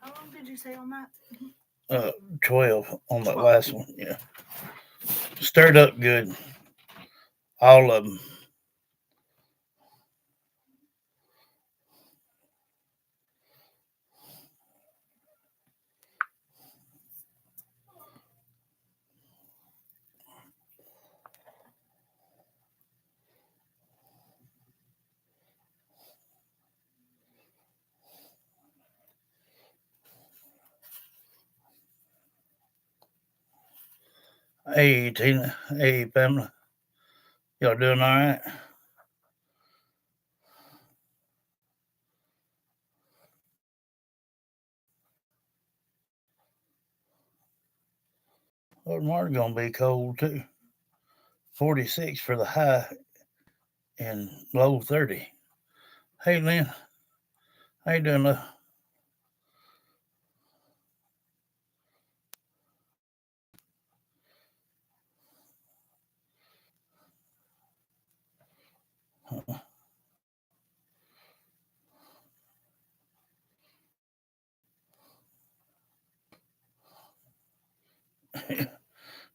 How long did you say on that? 12 on that 12. last one. Yeah, stirred up good, all of them. 'Hey Tina, hey Pamela, y'all doing all right? Well, tomorrow's gonna be cold too. 46 for the high and low 30. Hey Lynn, how you doing?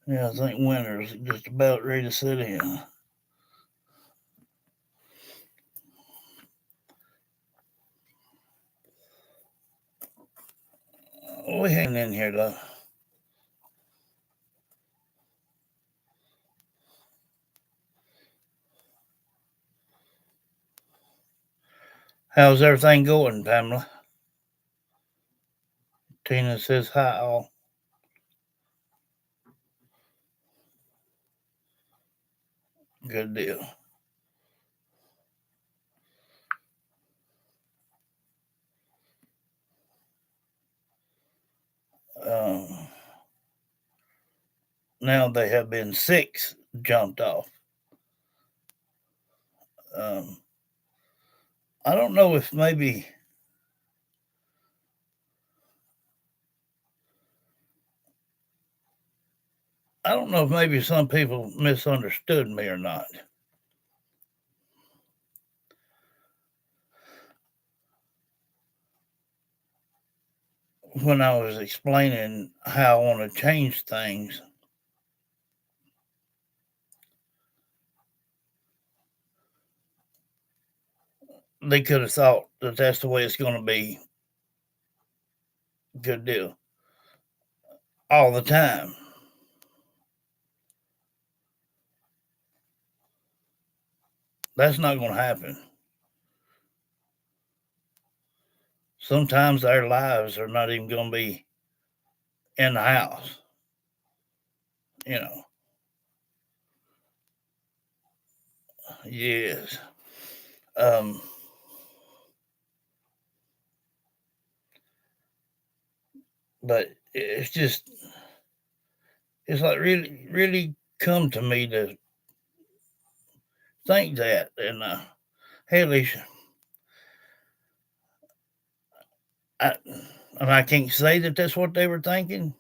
Yeah, I think winter's just about ready to set in. We hanging in here though. How's everything going, Pamela? Tina says hi all. Good deal. Um, now they have been 6 jumped off. Um, I don't know if maybe I don't know if maybe some people misunderstood me or not. When I was explaining how I want to change things, they could have thought that that's the way it's going to be. Good deal. All the time. That's not going to happen. Sometimes our lives are not even going to be in the house. You know. Yes. Um, but it's just, it's like really come to me to think that. And hey, Alicia, I, and I can't say that that's what they were thinking,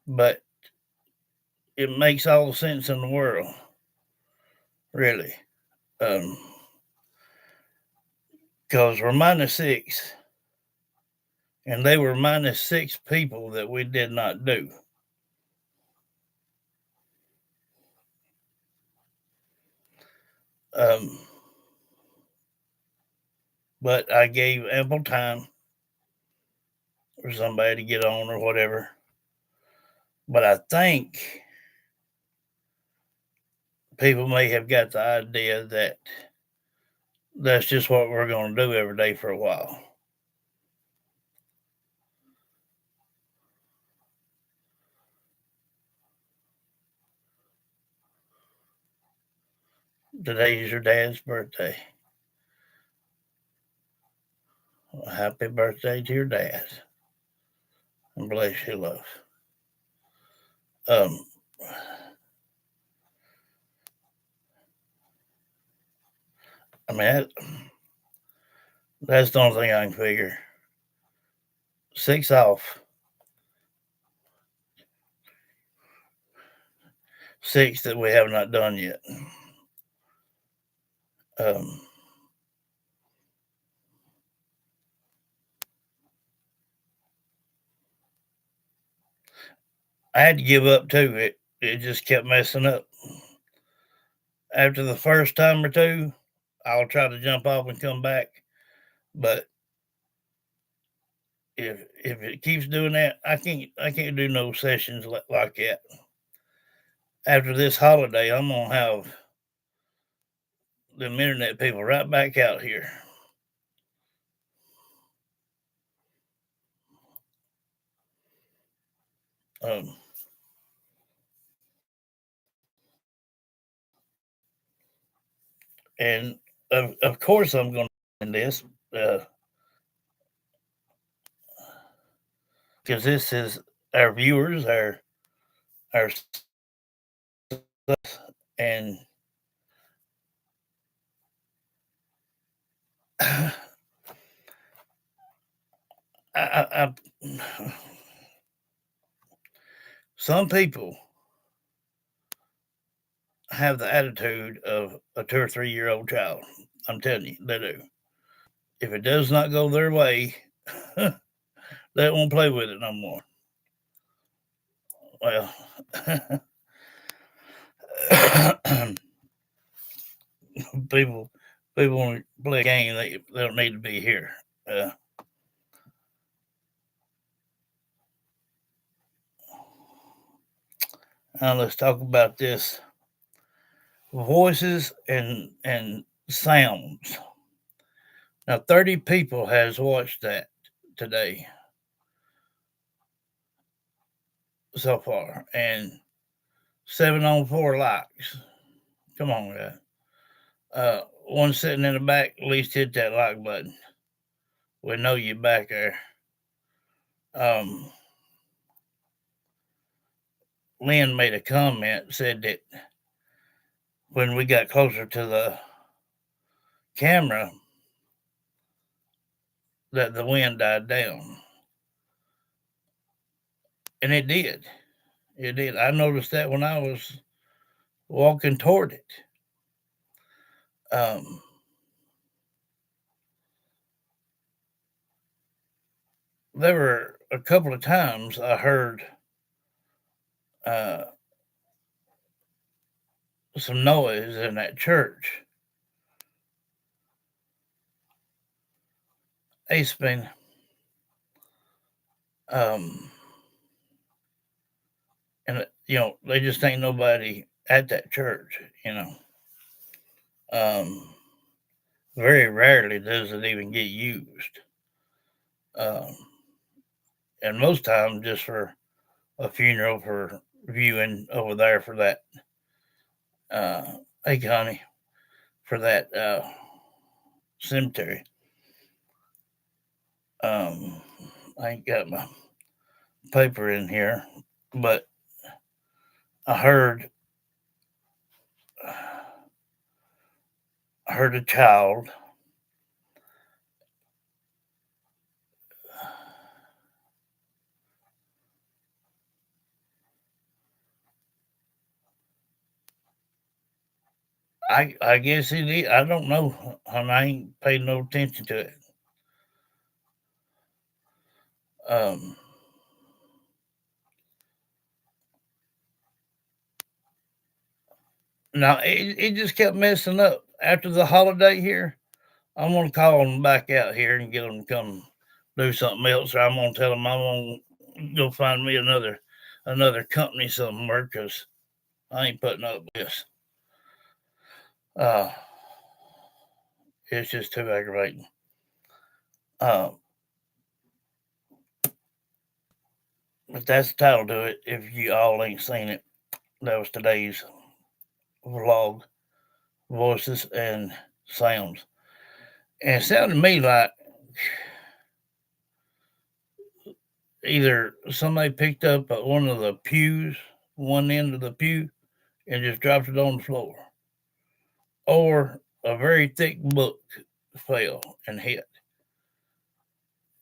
but it makes all the sense in the world, really. Because we're -6, and they were -6 people that we did not do. Um, but I gave ample time for somebody to get on or whatever. But I think people may have got the idea that that's just what we're going to do every day for a while. Today's your dad's birthday. Well, happy birthday to your dad. And bless you, love. Um, I mean, that's the only thing I can figure. 6 off, 6 that we have not done yet. Um, I had to give up too. It just kept messing up. After the first time or two, I'll try to jump off and come back. But if it keeps doing that, I can't do no sessions like that. After this holiday, I'm gonna have them internet people right back out here. Um, and of course, I'm going to end this because this is our viewers, our and I, some people have the attitude of a 2 or 3 year old child. I'm telling you, they do. If it does not go their way, they won't play with it no more. Well, people people want to play a game. They don't need to be here. Uh, now let's talk about this voices and sounds. Now 30 people has watched that today so far, and 7 on 4 likes. Come on, guys. One sitting in the back, at least hit that like button. We know you back there. Um, Lynn made a comment, said that when we got closer to the camera, that the wind died down, and it did. It did. I noticed that when I was walking toward it. Um, there were a couple of times I heard uh, some noise in that church. It's been um, and they just ain't nobody at that church. Um, very rarely does it even get used, um, and most times just for a funeral for viewing over there for that. Uh, hey, Connie, for that cemetery. Um, I ain't got my paper in here, but I heard a child. I guess it is. I don't know, and I ain't paid no attention to it. Um, Now it just kept messing up after the holiday here. I'm gonna call them back out here and get them to come do something else, or I'm gonna tell them I'm gonna go find me another company somewhere because I ain't putting up with this. Uh, it's just too aggravating. Uh, but that's the title to it. If you all ain't seen it, that was today's vlog, voices and sounds. And it sounded to me like either somebody picked up one of the pews, one end of the pew, and just dropped it on the floor, or a very thick book fell and hit.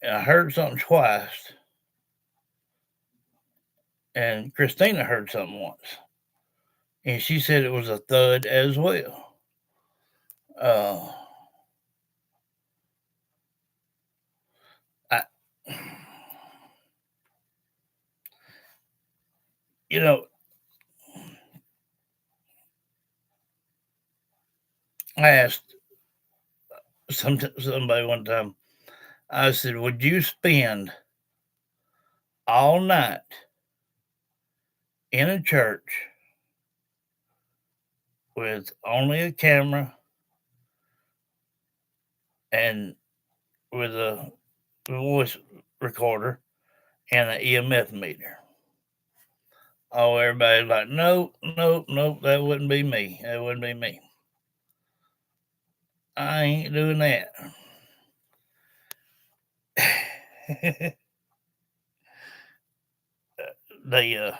And I heard something twice, and Christina heard something once, and she said it was a thud as well. Uh, I, You know, I asked somebody one time, I said, would you spend all night in a church with only a camera and with a voice recorder and an EMF meter? Oh, everybody's like, nope, nope, nope, that wouldn't be me. That wouldn't be me. I ain't doing that. they uh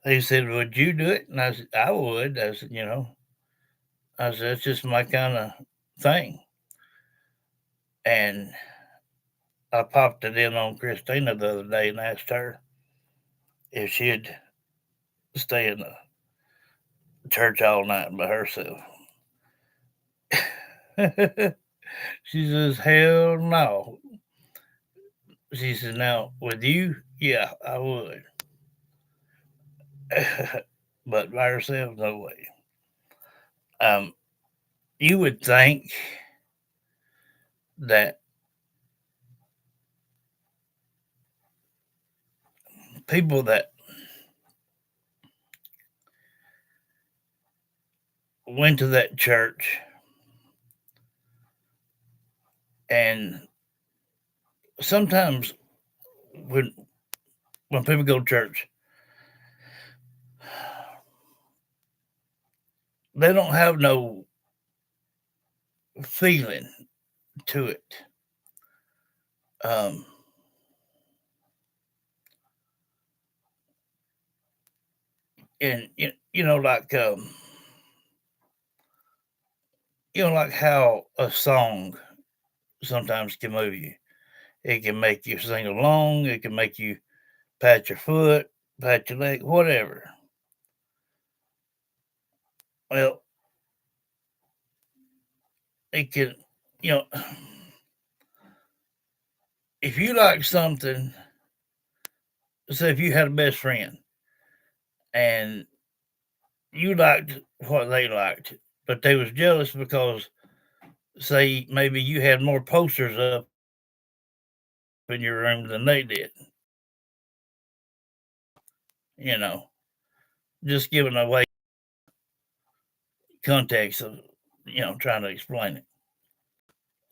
they said, would you do it? And I said, I would. I said, I said, it's just my kind of thing. And I popped it in on Christina the other day and asked her if she'd stay in the church all night by herself. She says, hell no. She says, now with you, yeah, I would. But by herself, no way. Um, you would think that people that went to that church and sometimes when when people go to church, they don't have no feeling to it. Um, and like how a song sometimes can move you. It can make you sing along. It can make you pat your foot, pat your leg, whatever. Well, it can, you know, if you like something, say if you had a best friend and you liked what they liked, but they was jealous because, say, maybe you had more posters up in your room than they did. You know, just giving away context of, trying to explain it.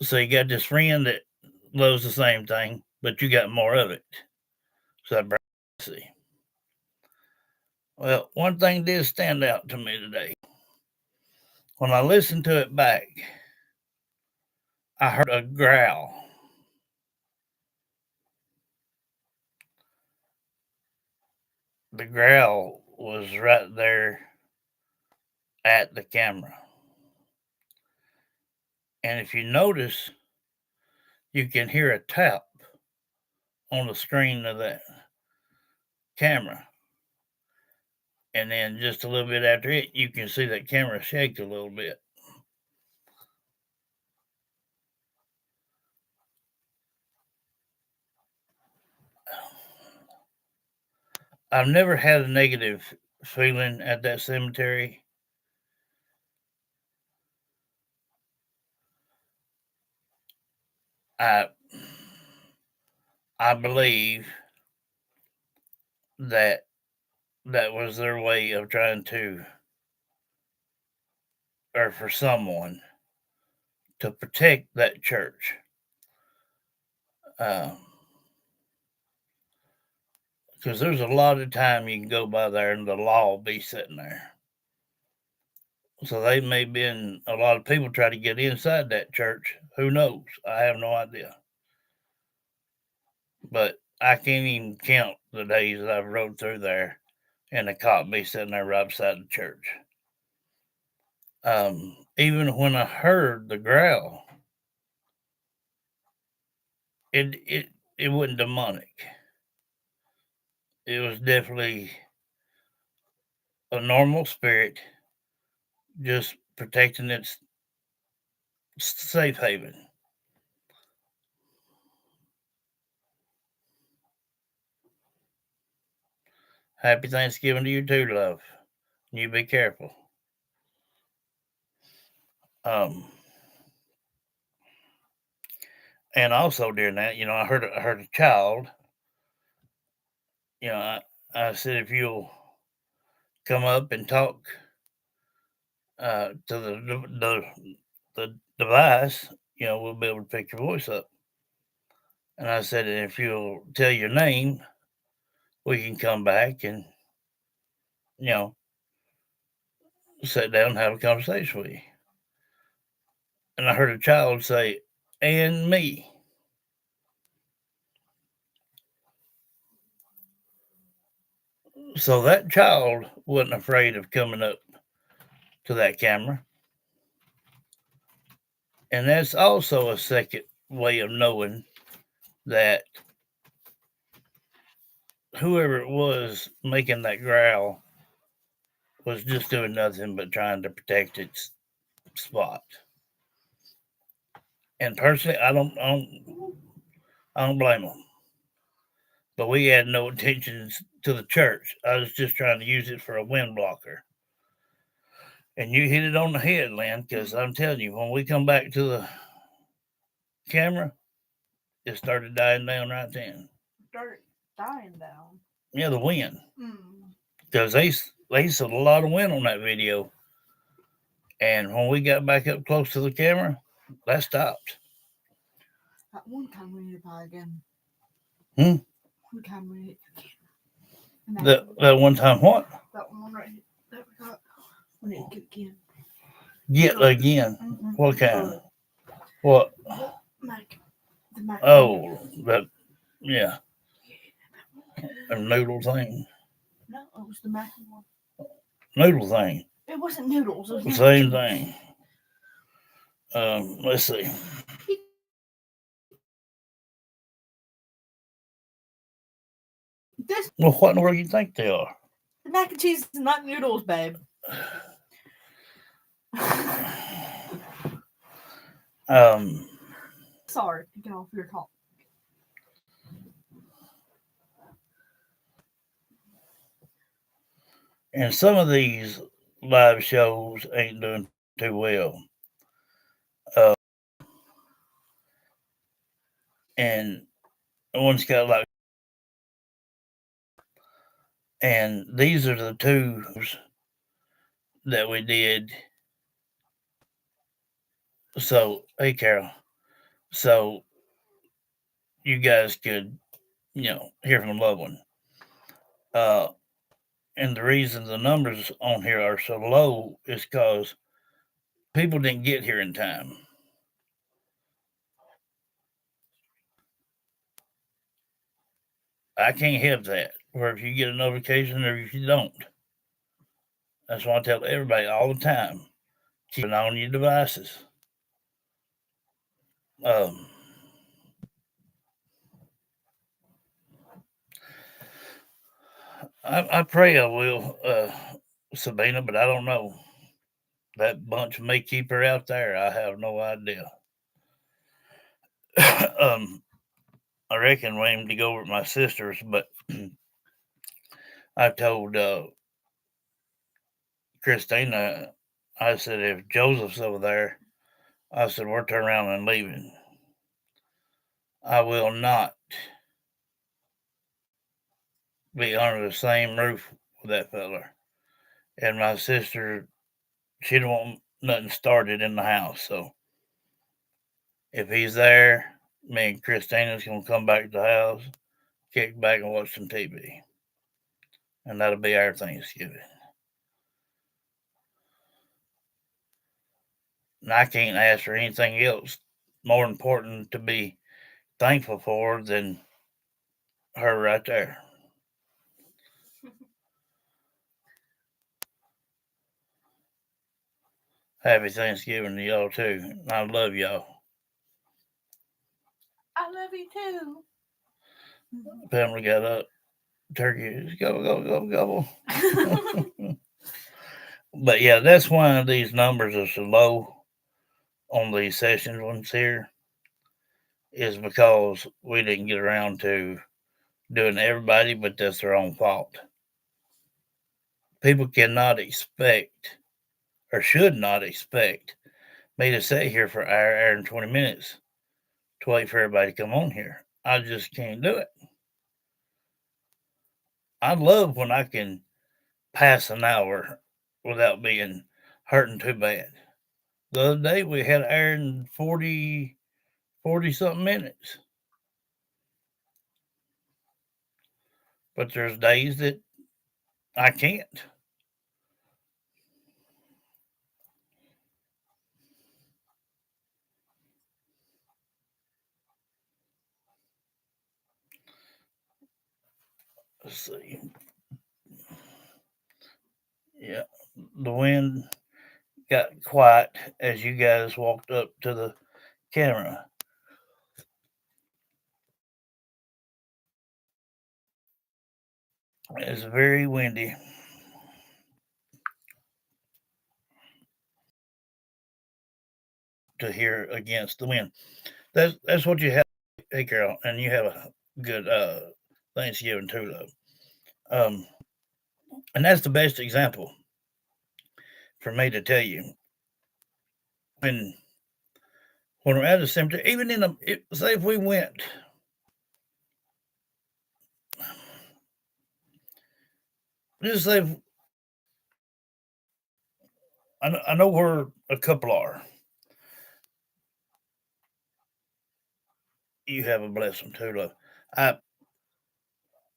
So you got this friend that loves the same thing, but you got more of it. So that see. Well, one thing did stand out to me today. When I listened to it back, I heard a growl. The growl was right there at the camera. And if you notice, you can hear a tap on the screen of that camera. And then just a little bit after it, you can see that camera shake a little bit. I've never had a negative feeling at that cemetery. I I believe that that was their way of trying to, or for someone to protect that church. Because there's a lot of time you can go by there and the law will be sitting there. So they may been a lot of people try to get inside that church. Who knows? I have no idea. But I can't even count the days that I've rode through there and the cop be sitting there right beside the church. Even when I heard the growl, it wasn't demonic. It was definitely a normal spirit just protecting its safe haven. Happy Thanksgiving to you too, love. You be careful. Um, and also during that, I heard a child. You know, I said if you'll come up and talk to the device, we'll be able to pick your voice up. And I said, if you'll tell your name, we can come back and you know sit down and have a conversation with you. And I heard a child say, "And me." So that child wasn't afraid of coming up to that camera. And that's also a second way of knowing that whoever it was making that growl was just doing nothing but trying to protect its spot. And personally, I don't blame them. But we had no intentions to the church. I was just trying to use it for a wind blocker. And you hit it on the head, Lynn, because I'm telling you, when we come back to the camera, it started dying down right then. Start dying down. Yeah, the wind. Mm. Because they saw a lot of wind on that video. And when we got back up close to the camera, that stopped. That one time we need to buy again. Hmm? One time we need again. That one time what? That one right here that we got. We need to get again. Get again. Mm-hmm. What kind? What? The Mac. Oh, that, yeah. A noodle thing. No, it was the mac one. Noodle thing. It wasn't noodles. It was The same thing. Let's see. This. Well, what in the world do you think they are? The mac and cheese is not noodles, babe. Sorry, get off your talk. And some of these live shows ain't doing too well. Um, and one's got like, and these are the two that we did. So, hey, Carol. So you guys could, hear from a loved one. Uh, and the reason the numbers on here are so low is because people didn't get here in time. I can't help that. Or if you get a notification or if you don't. That's why I tell everybody all the time, keep it on your devices. Um, I pray I will, Sabina, but I don't know. That bunch may keep her out there. I have no idea. um, I reckon we aim to go over to my sister's, but I told Christina, I said, if Joseph's over there, I said, we're turning around and leaving. I will not be under the same roof with that feller. And my sister, she don't want nothing started in the house. So if he's there, me and Christina's gonna come back to the house, kick back and watch some TV. And that'll be our Thanksgiving. And I can't ask for anything else more important to be thankful for than her right there. Happy Thanksgiving to y'all too. I love y'all. I love you too. Family got up. Turkey, go, go, go, go. But yeah, that's why these numbers are so low on these sessions ones here, is because we didn't get around to doing everybody, but that's their own fault. People cannot expect or should not expect me to sit here for an hour and 20 minutes to wait for everybody to come on here. I just can't do it. I love when I can pass an hour without being hurting too bad. The other day we had an hour and 40 something minutes. But there's days that I can't. Let's see. Yeah. The wind got quiet as you guys walked up to the camera. It's very windy. To hear against the wind. That's what you have. Hey, Carol, and you have a good Thanksgiving too, though. And that's the best example for me to tell you when we're at a cemetery, even in say if we went, just say I know where a couple are. You have a blessing too, love. I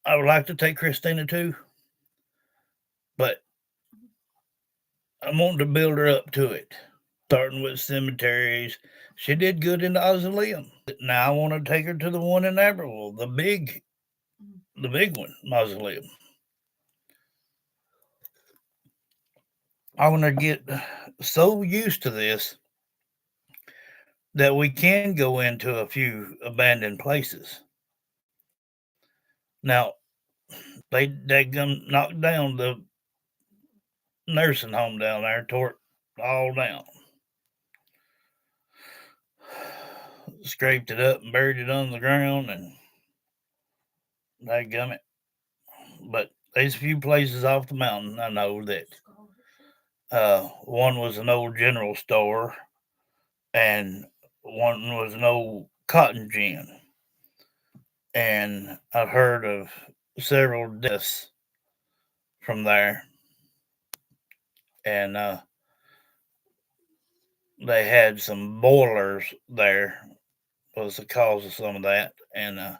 I would like to take Christina too, but I'm wanting to build her up to it. Starting with cemeteries. She did good in the mausoleum. Now I want to take her to the one in Aberville, the big one mausoleum. I want to get so used to this that we can go into a few abandoned places. Now they knocked down the nursing home down there, tore it all down, scraped it up and buried it on the ground, and they gum it. But there's a few places off the mountain I know that one was an old general store, and one was an old cotton gin. And I've heard of several deaths from there. And they had some boilers there was the cause of some of that, and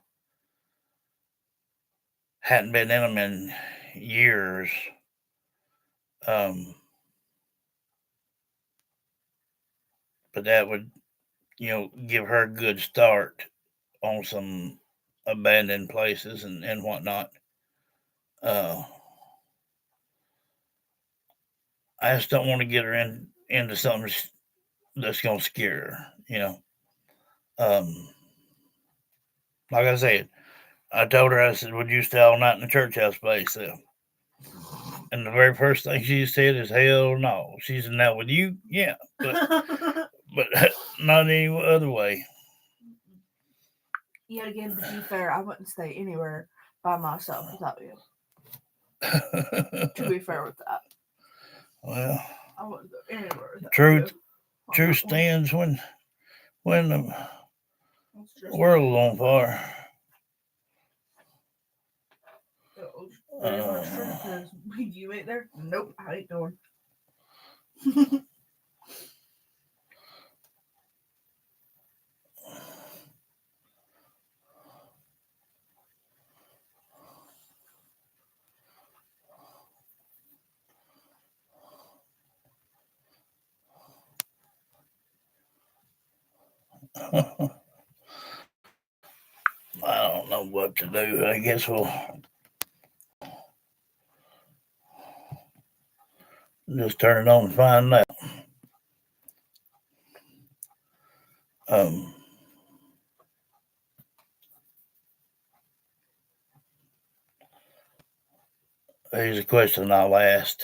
hadn't been in them in years. Um, but that would, give her a good start on some abandoned places and whatnot. Uh, I just don't want to get her into something that's gonna scare her. Um, like I said, I told her, I said, "Would you stay all night in the church house by yourself?" And the very first thing she said is, "Hell no." She said, "Now with you, yeah, but but not any other way." Yet again, to be fair, I wouldn't stay anywhere by myself without you. To be fair with that, Well, I wouldn't go anywhere without truth you. truth stands when the world's on fire. Because you ain't there. Nope, I ain't going. I don't know what to do. I guess we'll just turn it on and find out. Um, Here's a question I'll ask.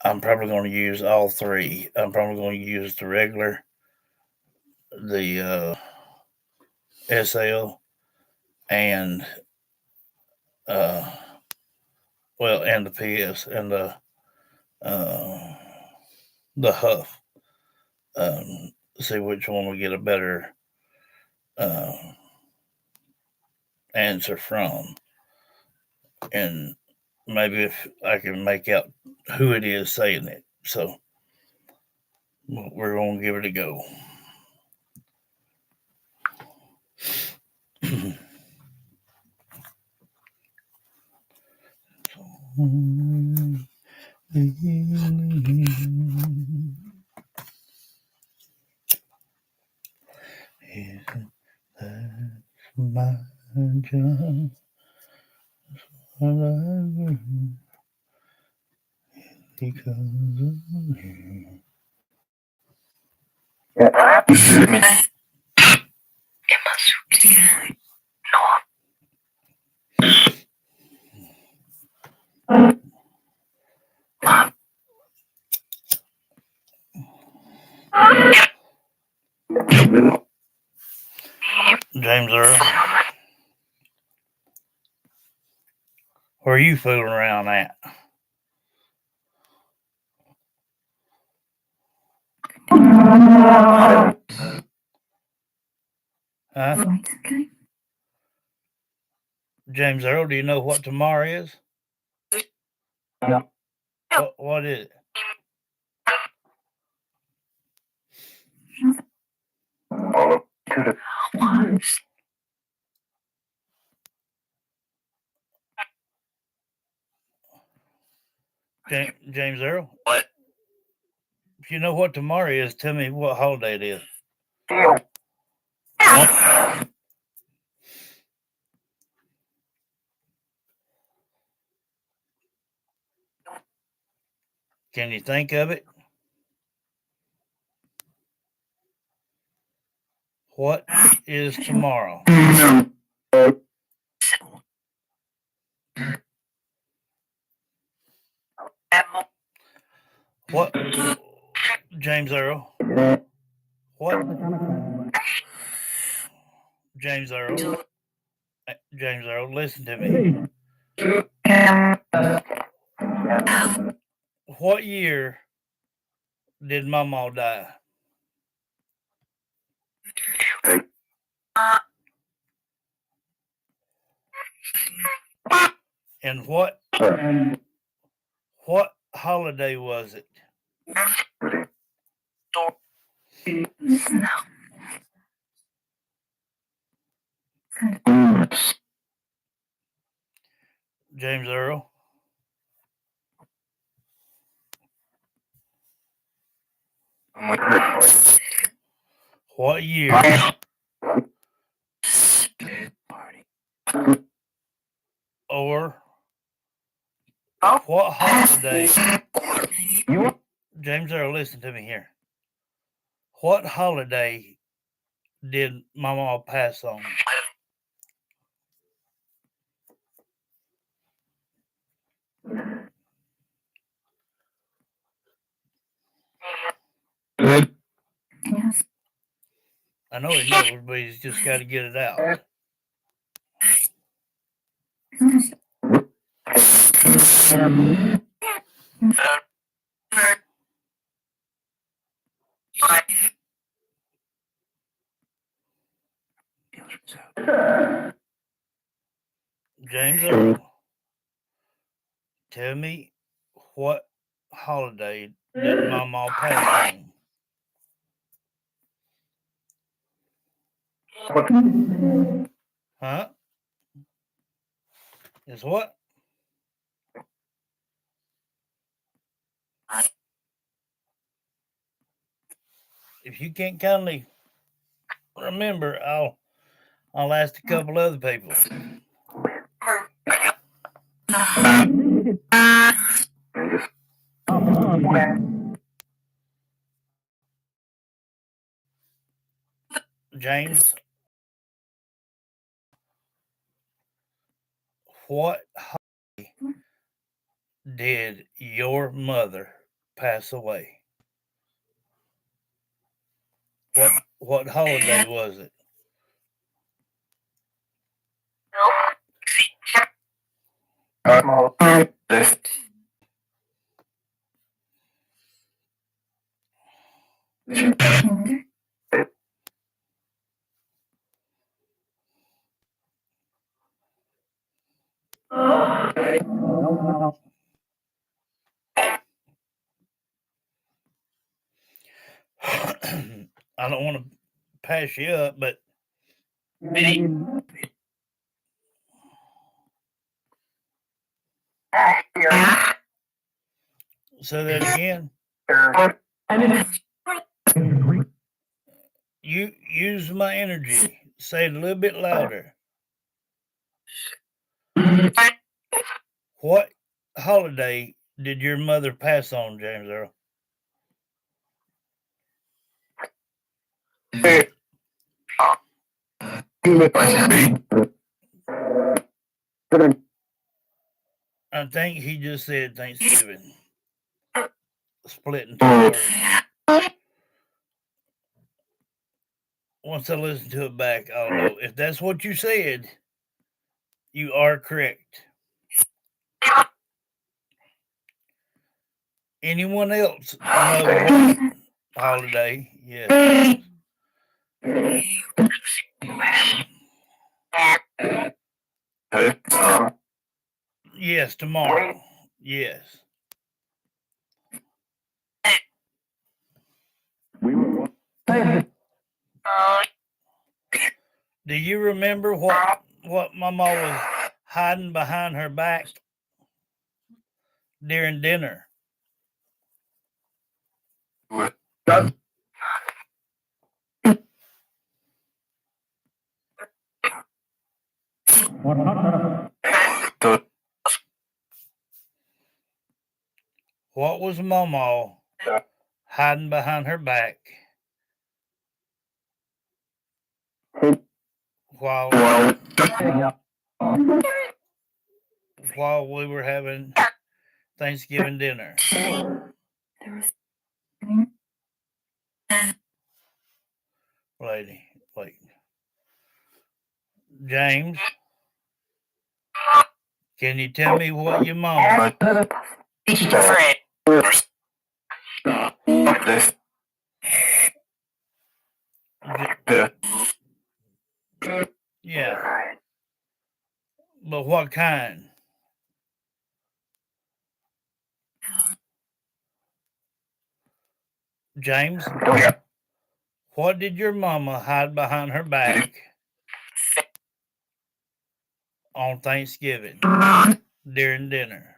I'm probably going to use all three. I'm probably going to use the regular, the SL, and uh, well, and the PS and the Huff. See which one will get a better uh, answer from, and maybe if I can make out who it is saying it. So we're gonna give it a go. That's my job. Because of you. James Earl, where are you fooling around at? Huh? Okay. James Earl, do you know what tomorrow is? What is it? James Earl? What? If you know what tomorrow is, tell me what holiday it is. Can you think of it? What is tomorrow? What? James Earl? What? James Earl? James Earl, listen to me. What year did Mama die? And what holiday was it? James Earl? What year? Or what holiday? James Earl, listen to me here. What holiday did Mama pass on? I know he knows, but he's just got to get it out. James Earl, tell me what holiday did Mama pass on? Huh? Is what? If you can't kindly remember, I'll ask a couple other people. James, what holiday did your mother pass away? What holiday was it? I don't want to pass you up, but say that again. You use my energy. Say it a little bit louder. What holiday did your mother pass on, James Earl? I think he just said Thanksgiving. Split in two words. Once I listen to it back, I'll know. If that's what you said, you are correct. Anyone else know what holiday? Yes. Yes, tomorrow. Yes. Do you remember what Mama was hiding behind her back during dinner? What was Mama hiding behind her back while we were having Thanksgiving dinner? Lady, wait. James, can you tell me what your mama? Yeah. But what kind? James, what did your mama hide behind her back on Thanksgiving during dinner?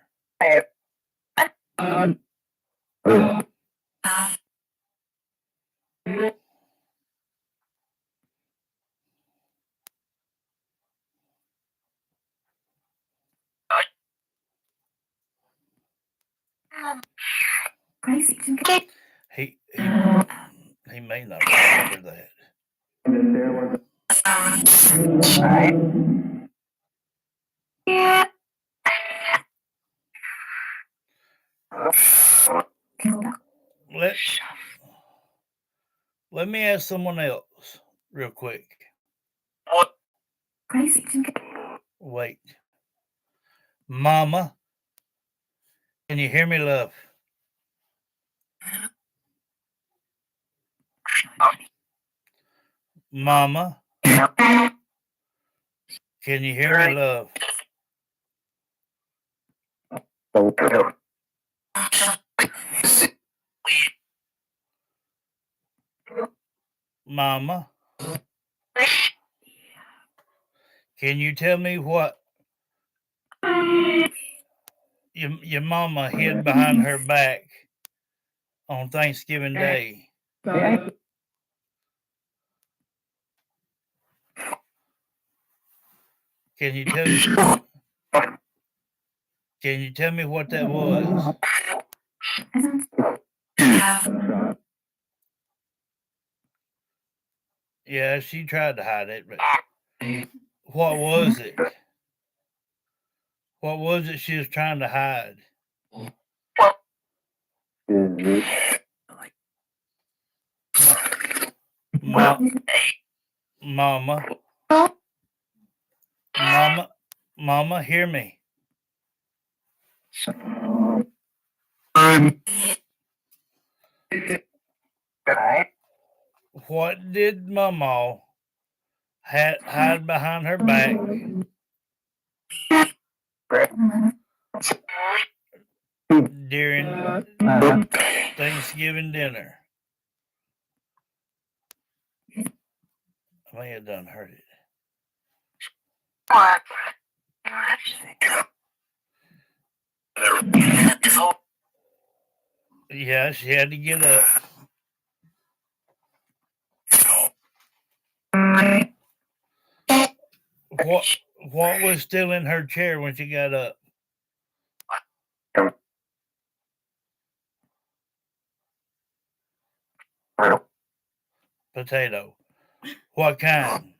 He may not remember that. Let me ask someone else real quick. Wait. Mama, can you hear me, love? Mama, can you hear me, love? Mama, can you tell me what your mama hid behind her back on Thanksgiving Day? Can you tell me what that was? Yeah, she tried to hide it, but what was it? What was it she was trying to hide? Mama, hear me. What did Mama hide behind her back during Thanksgiving dinner? I may have done heard it. Yeah, she had to get up. What was still in her chair when she got up? Potato. What kind?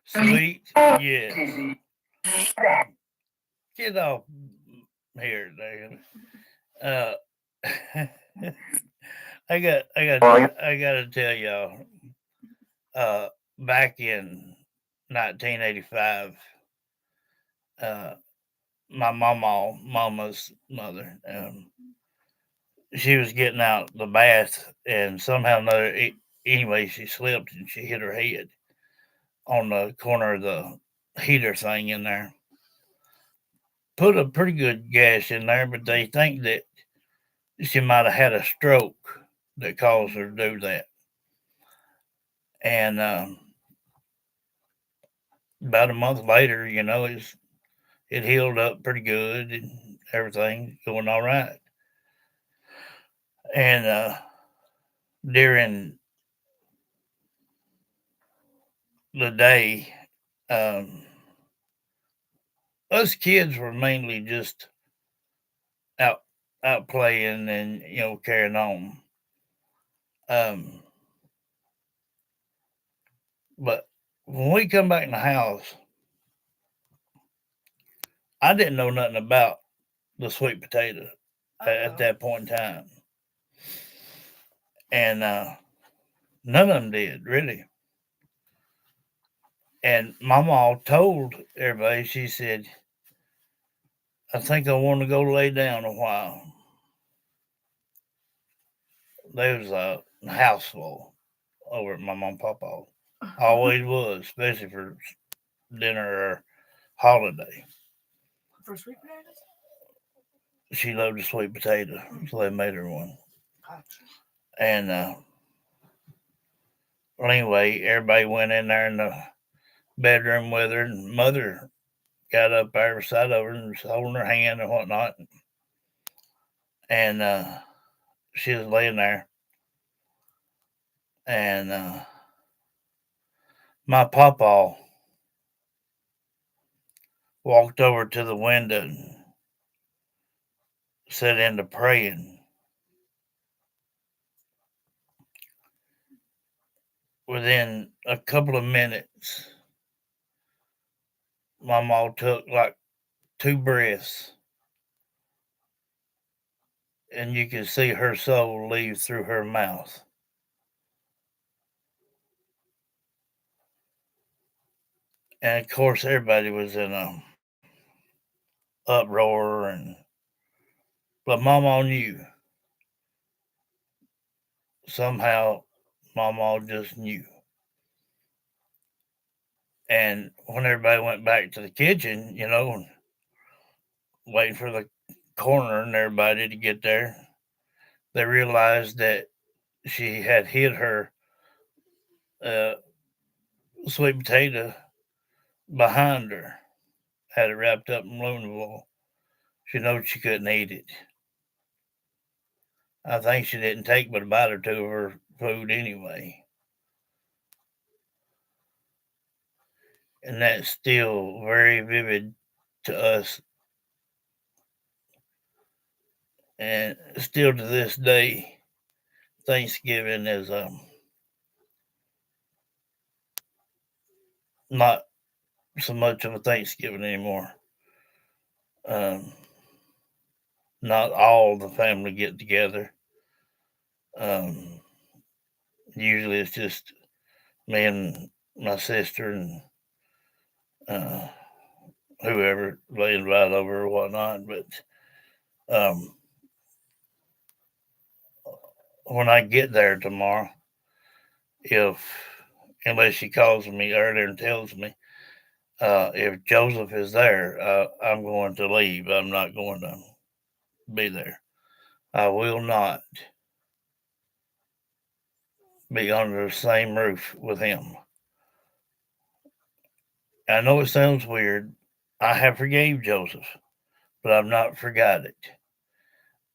Sweet? Yes. Get off here, David. Uh, I gotta tell y'all. Back in 1985, uh, my mama's mother, she was getting out the bath, and somehow or another, anyway, she slipped and she hit her head on the corner of the heater thing in there. Put a pretty good gash in there, but they think that she might have had a stroke that caused her to do that. And about a month later, it healed up pretty good and everything going all right. And during the day, um, us kids were mainly just out out playing and carrying on. Um, but when we come back in the house, I didn't know nothing about the sweet potato at that point in time, and none of them did really. And my mom told everybody, she said, "I think I want to go lay down a while." There was a house full over at my mom and papa. Always was, especially for dinner or holiday. For sweet potatoes? She loved a sweet potato, so they made her one. Gotcha. And well, anyway, everybody went in there in the bedroom with her, and mother got up by her side of her and was holding her hand and whatnot. And she was laying there, and my papa walked over to the window and set into praying. Within a couple of minutes, my mom took like 2 breaths, and you could see her soul leave through her mouth. And of course, everybody was in a uproar, but Mama knew. Somehow, Mama just knew. And when everybody went back to the kitchen, waiting for the coroner and everybody to get there, they realized that she had hid her uh, sweet potato behind her, had it wrapped up in aluminum foil. She knew she couldn't eat it. I think she didn't take but a bite or two of her food anyway. And that's still very vivid to us. And still to this day, Thanksgiving is not so much of a Thanksgiving anymore. Um, Not all the family get together. Um, Usually it's just me and my sister and uh, whoever they invite over or whatnot. But um, when I get there tomorrow, if unless she calls me earlier and tells me, if Joseph is there, I'm going to leave. I'm not going to be there. I will not be under the same roof with him. I know it sounds weird. I have forgave Joseph, but I've not forgot it.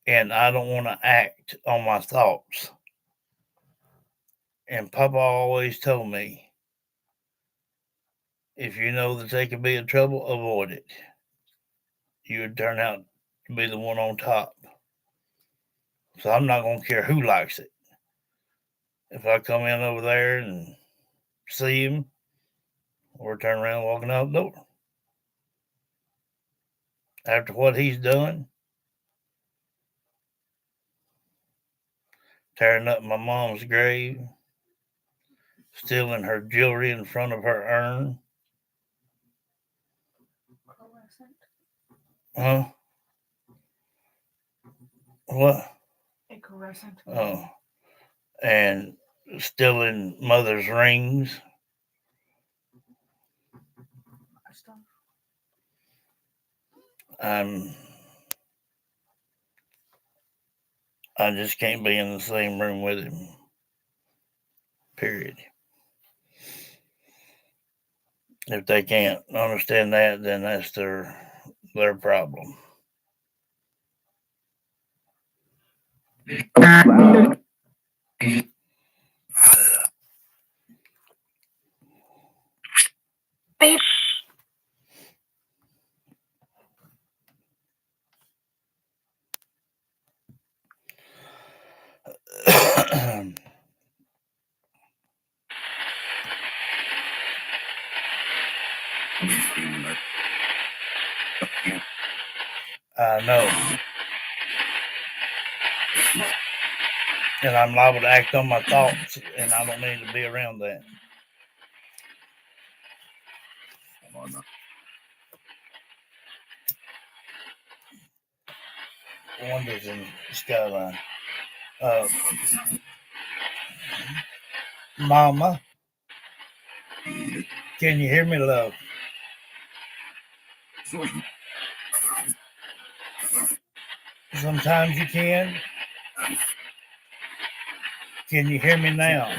And I don't want to act on my thoughts. And Papa always told me, if you know that they could be in trouble, avoid it. You would turn out to be the one on top. So I'm not going to care who likes it. If I come in over there and see him, or turn around walking out the door. After what he's done, tearing up my mom's grave, stealing her jewelry in front of her urn. Huh? What? Oh. And stealing mother's rings. I'm I just can't be in the same room with him. Period. If they can't understand that, then that's their problem. I know. And I'm liable to act on my thoughts, and I don't need to be around that. Wonders in the skyline. Mama, can you hear me, love? Sometimes you can. Can you hear me now?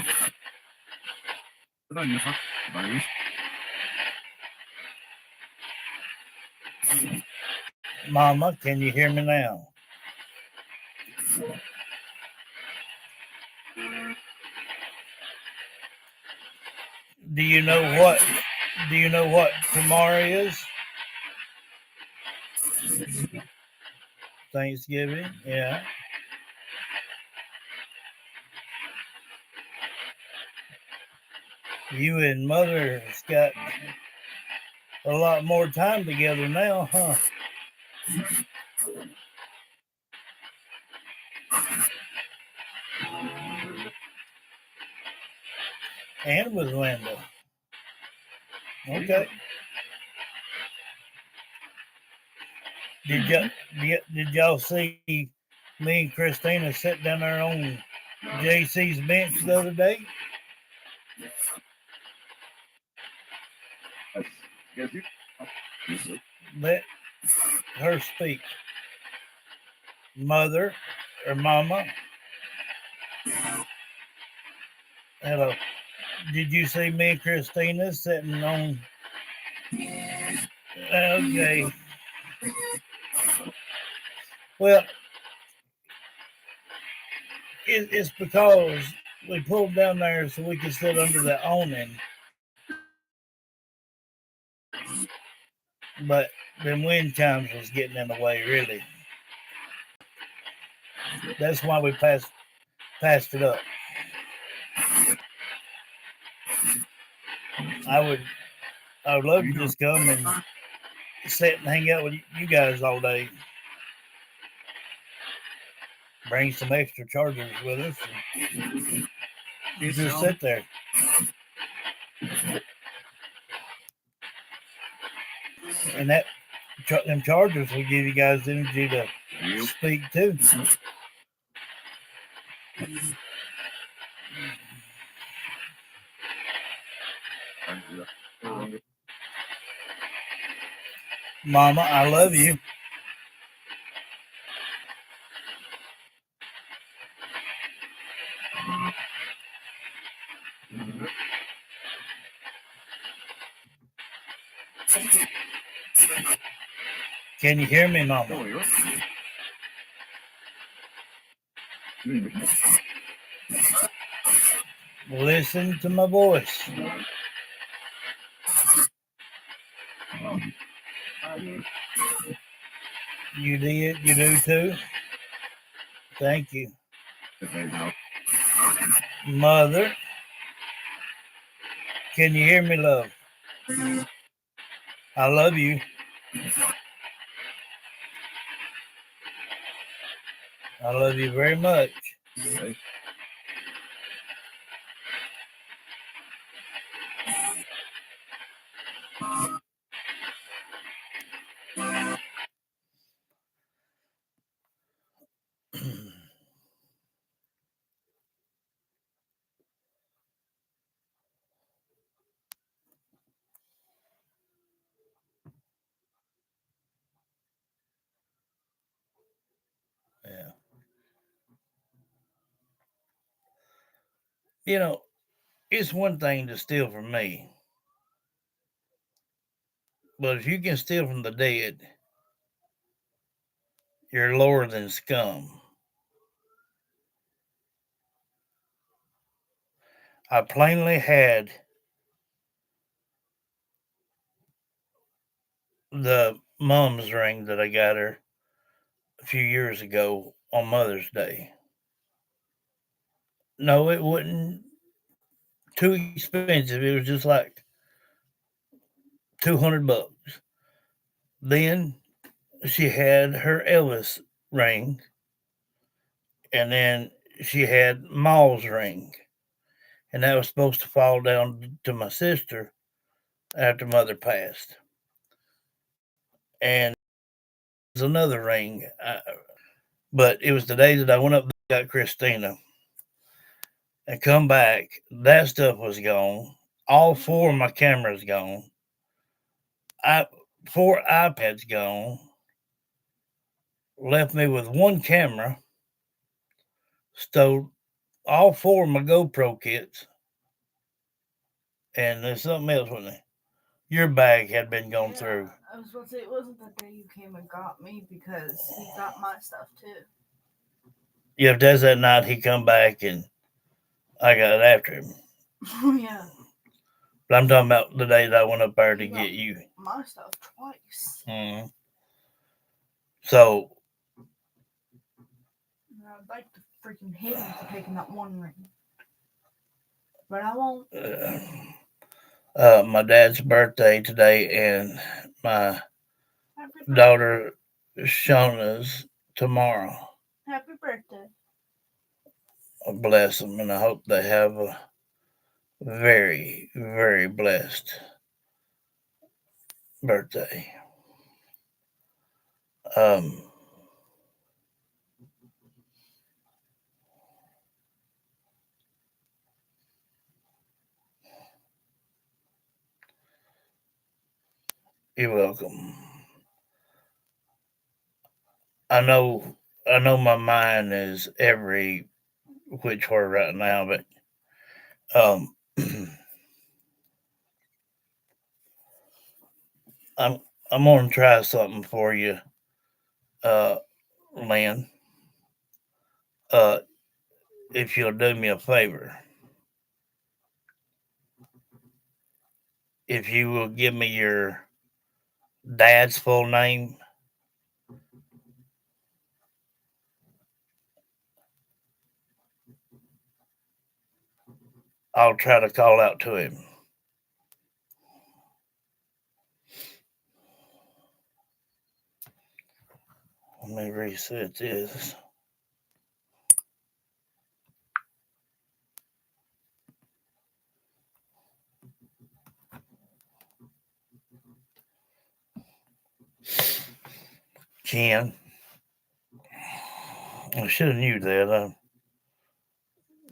Mama, can you hear me now? Do you know what? Do you know what tomorrow is? Thanksgiving. Yeah. You and Mother has got a lot more time together now, huh? And with Linda. Okay. Did y'all see me and Christina sit down there on JC's bench the other day? Let her speak. Mother or Mama. Hello. Did you see me and Christina sitting on? Okay. Well, it's because we pulled down there so we could sit under the awning. But them wind chimes was getting in the way, really. That's why we passed it up. I would love to just come and sit and hang out with you guys all day. Bring some extra chargers with us and just sit there. And them chargers will give you guys energy to speak too. Mama, I love you. Can you hear me, Mama? Listen to my voice. You did? You do too? Thank you. Mother, can you hear me, love? I love you. I love you very much. Yeah. You know, it's one thing to steal from me, but if you can steal from the dead, you're lower than scum. I plainly had the mom's ring that I got her a few years ago on Mother's Day. No, it wasn't too expensive. It was just like $200. Then she had her Elvis ring, and then she had Maul's ring, and that was supposed to fall down to my sister after Mother passed. And there's another ring, but it was the day that I went up and got Christina and come back. That stuff was gone. All four of my cameras gone. I 4 iPads gone. Left me with one camera. Stole all four of my GoPro kits, and there's something else with it. Your bag had been gone through. I was about to say it wasn't the day you came and got me because he got my stuff too. Yeah, that's that night he come back and I got after him. Yeah. But I'm talking about the day that I went up there to He got get you. my stuff twice. Mm-hmm. So I'd like to freaking hit him for taking that one ring, but I won't. My dad's birthday today, and my daughter Shauna's tomorrow. Happy birthday. Bless them, and I hope they have a very, very blessed birthday. Um, you're welcome. I know my mind is every which way right now, but um, I'm I'm gonna try something for you, uh, Lynn. Uh, if you'll do me a favor, if you will give me your dad's full name, I'll try to call out to him. Let me reset this. Ken. I should have knew that. I've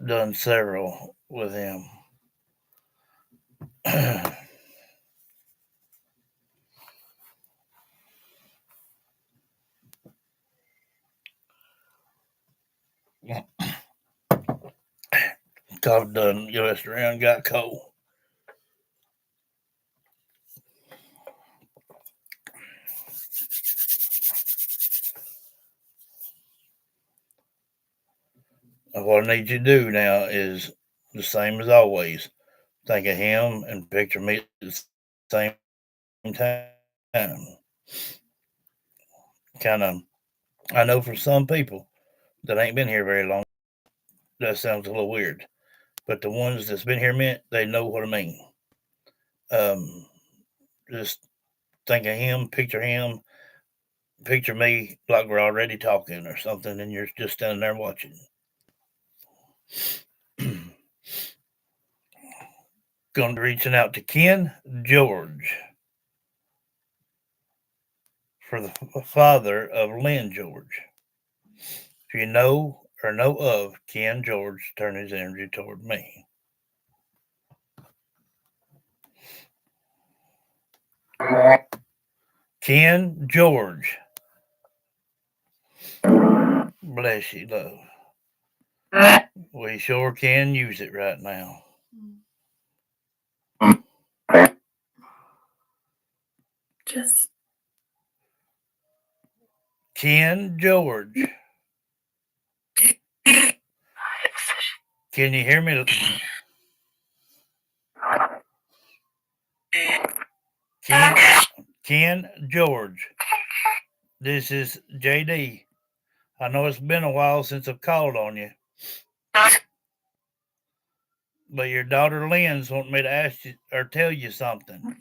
done several with him. I've done US around, got cold. What I need you to do now is the same as always. Think of him and picture me at the same time. Kind of, I know for some people that ain't been here very long, that sounds a little weird. But the ones that's been here a minute, they know what I mean. Just think of him, picture me like we're already talking or something, and you're just standing there watching. Going to be reaching out to Ken George for the father of Lynn George. If you know or know of Ken George, turn his energy toward me. Ken George. Bless you, love. We sure can use it right now. Just Ken George. Can you hear me? Ken George. This is JD. I know it's been a while since I've called on you, but your daughter Lynn's wanting me to ask you or tell you something.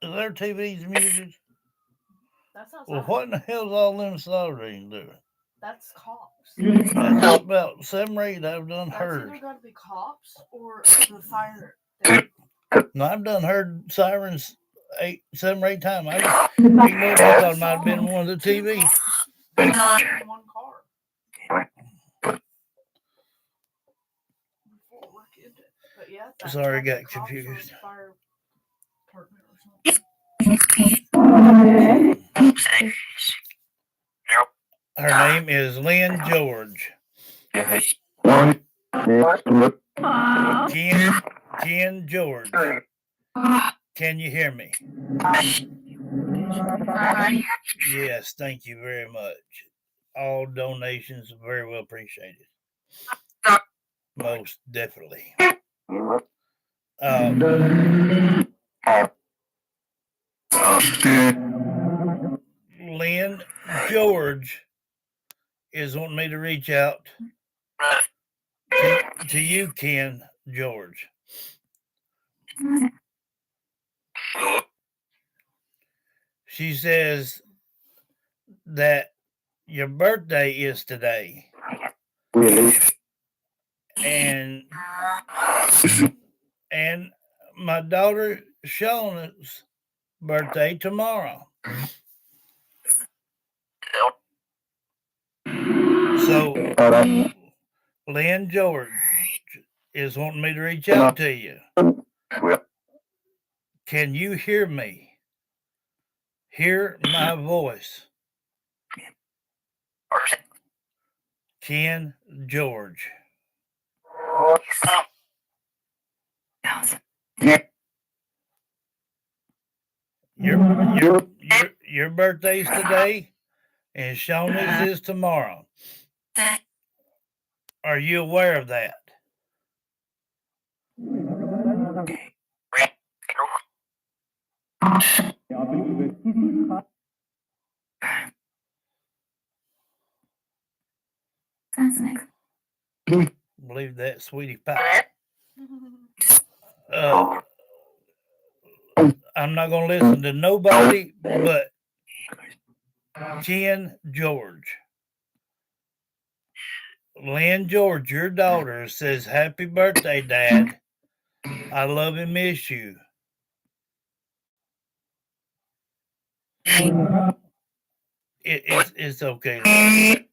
Is their TVs muted? That's outside. Well, what in the hell's all them sirens doing? That's cops. That's about 7 or 8 I've done That's heard. either got to be cops or the fire. No, I've done heard sirens 7 or 8 times. I ignored. I thought it might have been one of the TV. In one car. Before we did it. But yeah, that's Sorry, like got the cops or confused. the fire department or something. Her name is Lynn George. Ken George. Can you hear me? Yes, thank you very much. All donations are very well appreciated. Most definitely. Lynn George is wanting me to reach out to you, Ken George. She says that your birthday is today. And my daughter Shauna's birthday tomorrow. So Lynn George is wanting me to reach out to you. Can you hear me? Hear my voice. Ken George. Your birthday's today and Shauna's is tomorrow. Are you aware of that? Believe that, sweetie pie. I'm not going to listen to nobody but Ken George. Lynn George, your daughter, says, "Happy birthday, Dad. I love and miss you. It's okay. Right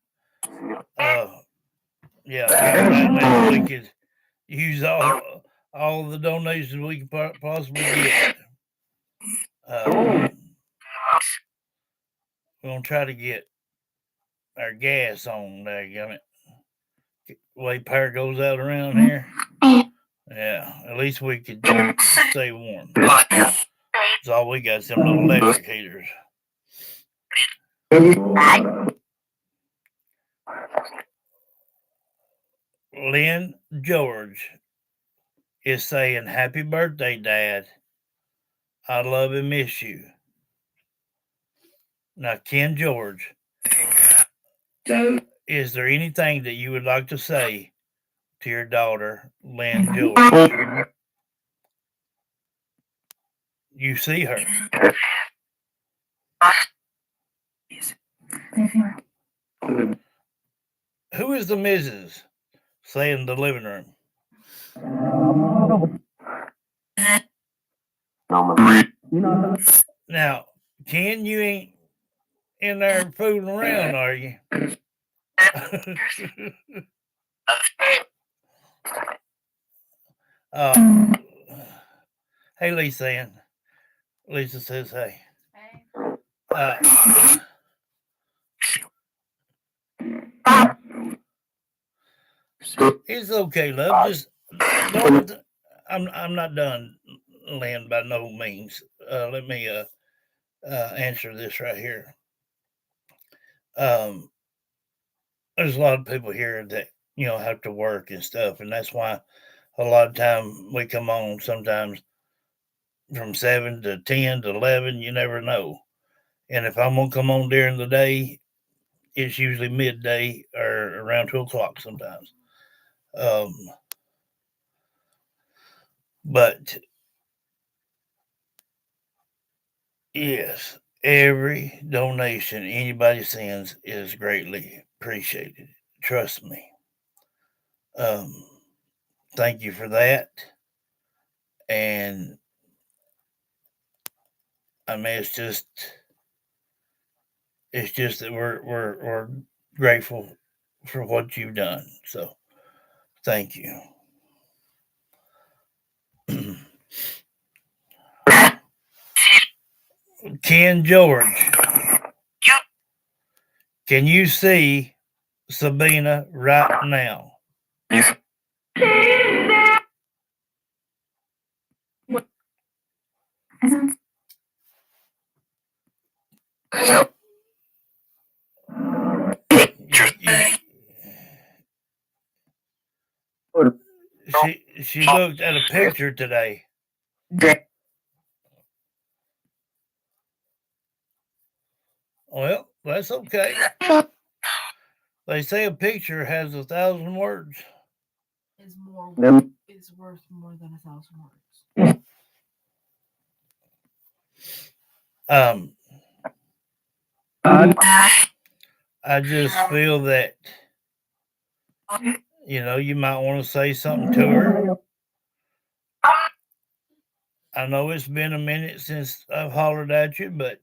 now we could use all the donations we can possibly get. We're gonna try to get our gas on there, gummit. The way power goes out around here. Yeah, at least we could stay warm. That's all we got, some little electric heaters. Lynn George is saying, "Happy birthday, Dad. I love and miss you." Now, Ken George, is there anything that you would like to say to your daughter, Lynn George? You see her. Who is the Mrs.? Say in the living room. Now, Ken, you ain't in there fooling around, are you? Hey, Lisa Ann. Lisa says, hey. It's okay, love. Just don't. I'm not done, Lynn, by no means. Let me answer this right here. There's a lot of people here that have to work and stuff, and that's why a lot of time we come on sometimes from 7 to 10 to 11. You never know. And if I'm gonna come on during the day, it's usually midday or around 2 o'clock sometimes. But yes, every donation anybody sends is greatly appreciated. Trust me. Thank you for that. And I mean, it's just that we're grateful for what you've done. So, thank you. Ken George, can you see Sabina right now? She looked at a picture today. Well, that's okay. They say a picture has 1,000 words. Is worth more than 1,000 words. I just feel that you might want to say something to her. I know it's been a minute since I've hollered at you, but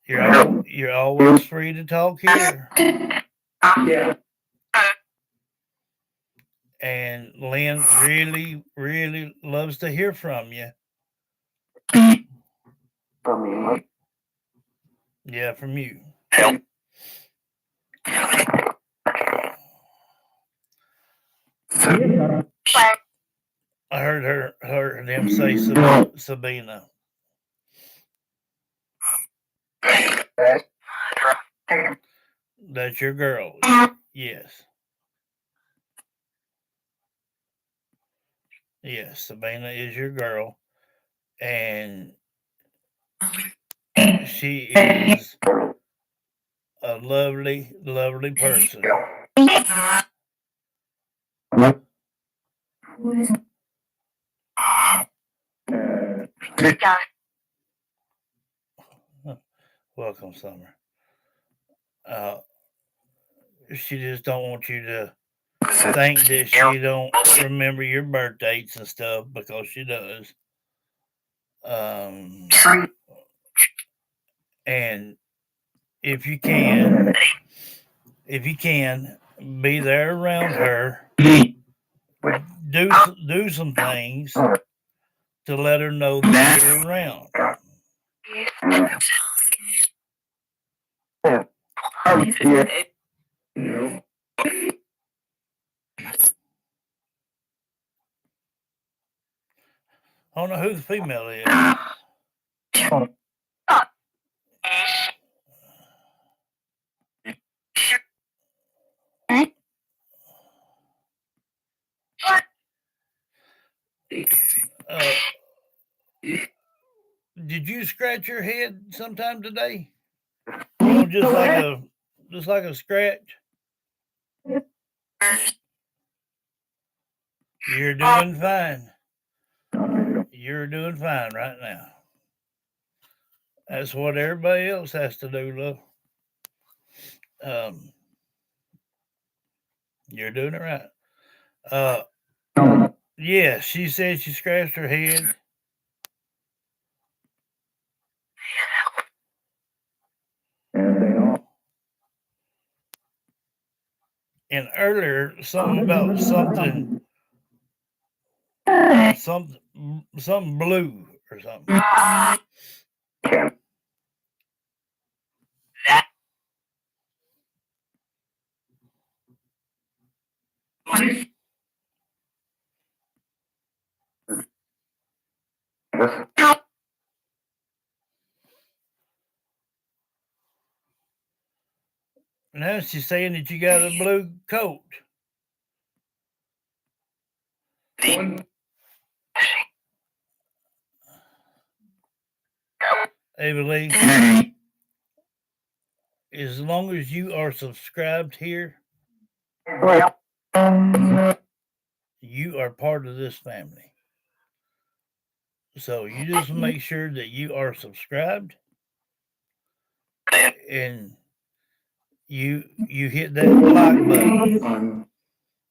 you're always free to talk here. Yeah. And Lynn really, really loves to hear from you. From me. Yeah, from you. I heard them say Sabina. That's your girl. Yes. Yes, Sabina is your girl. And she is a lovely, lovely person. Welcome, Summer. She just don't want you to think that she don't remember your birth dates and stuff, because she does. And if you can, be there around her, do some things to let her know that you're around. I don't know who the female is. Did you scratch your head sometime today? Just like a scratch. You're doing fine. You're doing fine right now. That's what everybody else has to do, love. You're doing it right. Yeah, she said she scratched her head. And earlier, something about something blue or something. Now she's saying that you got a blue coat. Lee, as long as you are subscribed here, you are part of this family. So you just make sure that you are subscribed and you hit that like button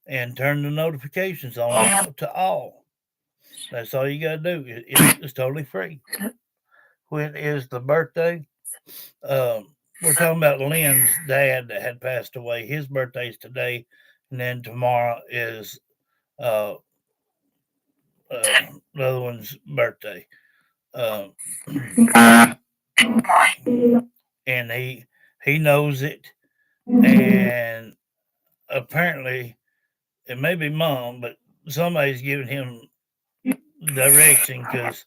and turn the notifications on to all. That's all you got to do. It's totally free. When is the birthday? We're talking about Lynn's dad that had passed away. His birthday's today, and then tomorrow is the other one's birthday. And he knows it, and apparently it may be mom, but somebody's giving him direction because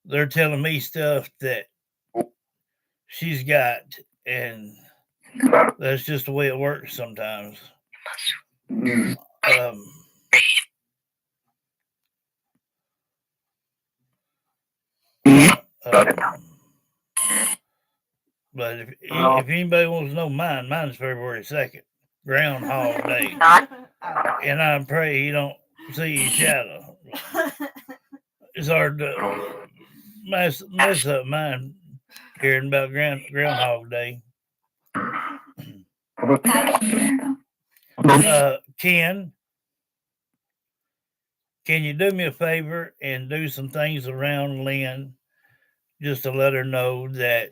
they're telling me stuff that she's got, and that's just the way it works sometimes. But if anybody wants to know mine's February 2nd, Groundhog Day. And I pray you don't see your shadow. It's hard to mess up mine hearing about Groundhog Day. Ken, can you do me a favor and do some things around Lynn just to let her know that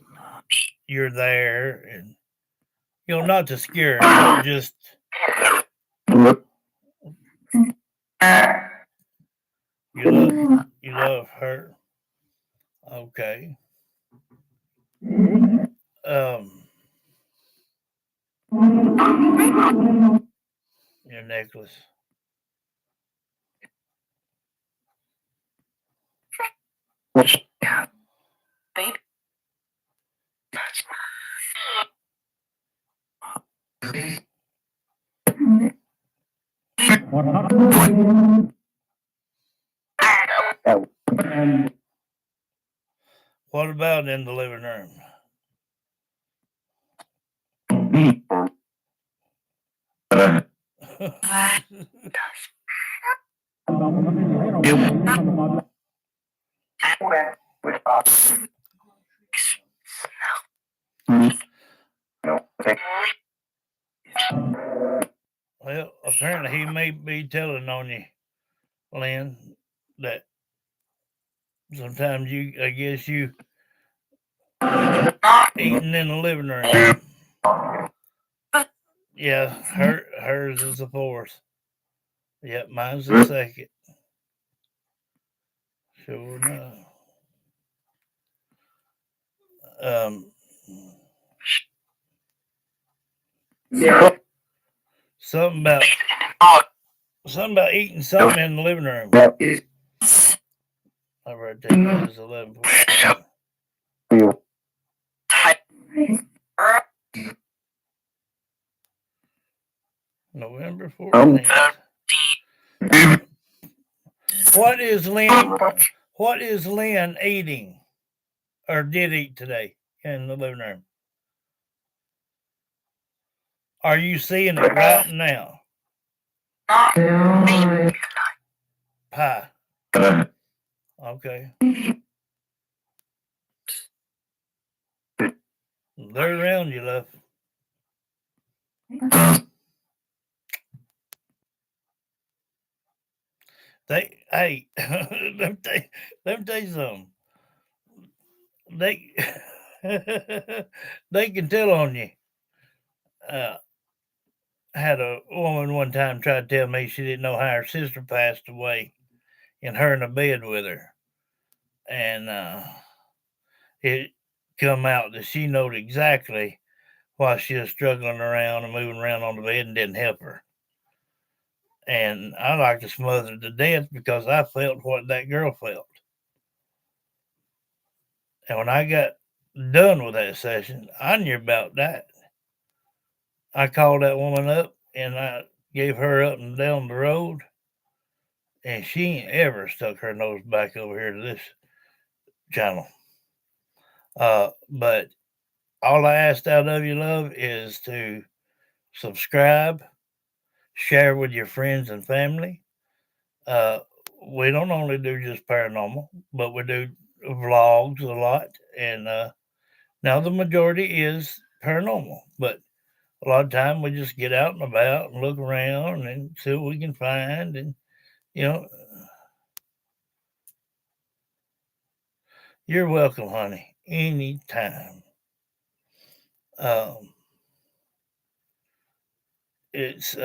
you're there, and not to scare her, but just you love her. Okay. Your necklace. Baby. What about in the living room? Well, apparently he may be telling on you, Lynn, that sometimes I guess you eating in the living room. Yeah, hers is the fourth. Yep, mine's the second. Sure enough. Yeah. Something about eating something in the living room. I read that is 11:45. November 14th. What is Lynn eating or did eat today in the living room? Are you seeing it right now? Pie. Okay. They're around you, love. Hey, let me tell you something. They they can tell on you. Had a woman one time try to tell me she didn't know how her sister passed away, and her in a bed with her, and it come out that she knowed exactly why she was struggling around and moving around on the bed and didn't help her. And I like to smother to death because I felt what that girl felt. And when I got done with that session, I knew about that. I called that woman up and I gave her up and down the road, and she ain't ever stuck her nose back over here to this channel. But all I asked out of you, love, is to subscribe, share with your friends and family. We don't only do just paranormal, but we do vlogs a lot. And now the majority is paranormal, but a lot of time we just get out and about and look around and see what we can find. And, you know, you're welcome, honey, anytime. It's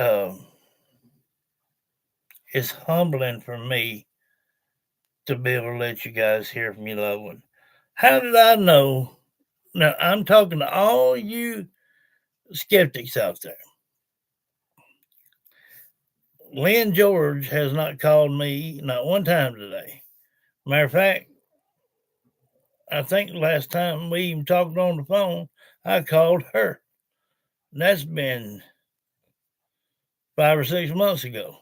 humbling for me to be able to let you guys hear from your loved one. How did I know? Now, I'm talking to all you skeptics out there. Lynn George has not called me not one time today. Matter of fact, I think last time we even talked on the phone, I called her. And that's been 5 or 6 months ago.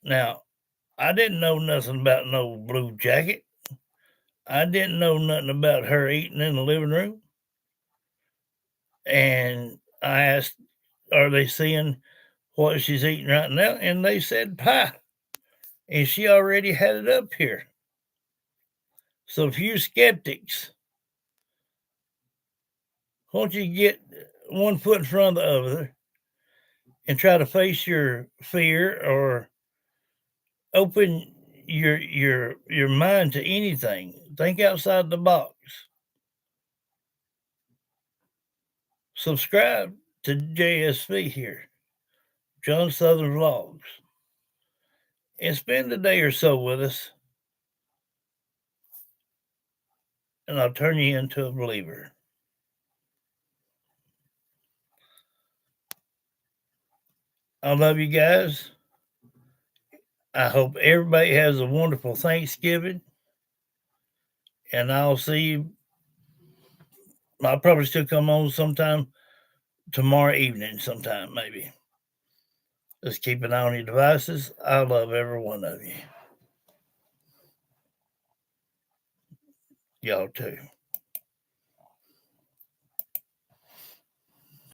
Now, I didn't know nothing about no blue jacket. I didn't know nothing about her eating in the living room. And I asked, are they seeing what she's eating right now? And they said pie. And she already had it up here. So if you skeptics, won't you get one foot in front of the other and try to face your fear or open your mind to anything? Think outside the box. Subscribe to JSV here, John Southern Vlogs, and spend a day or so with us, and I'll turn you into a believer. I love you guys. I hope everybody has a wonderful Thanksgiving, and I'll see you. I'll probably still come on sometime tomorrow evening, sometime maybe. Just keep an eye on your devices. I love every one of you. Y'all too.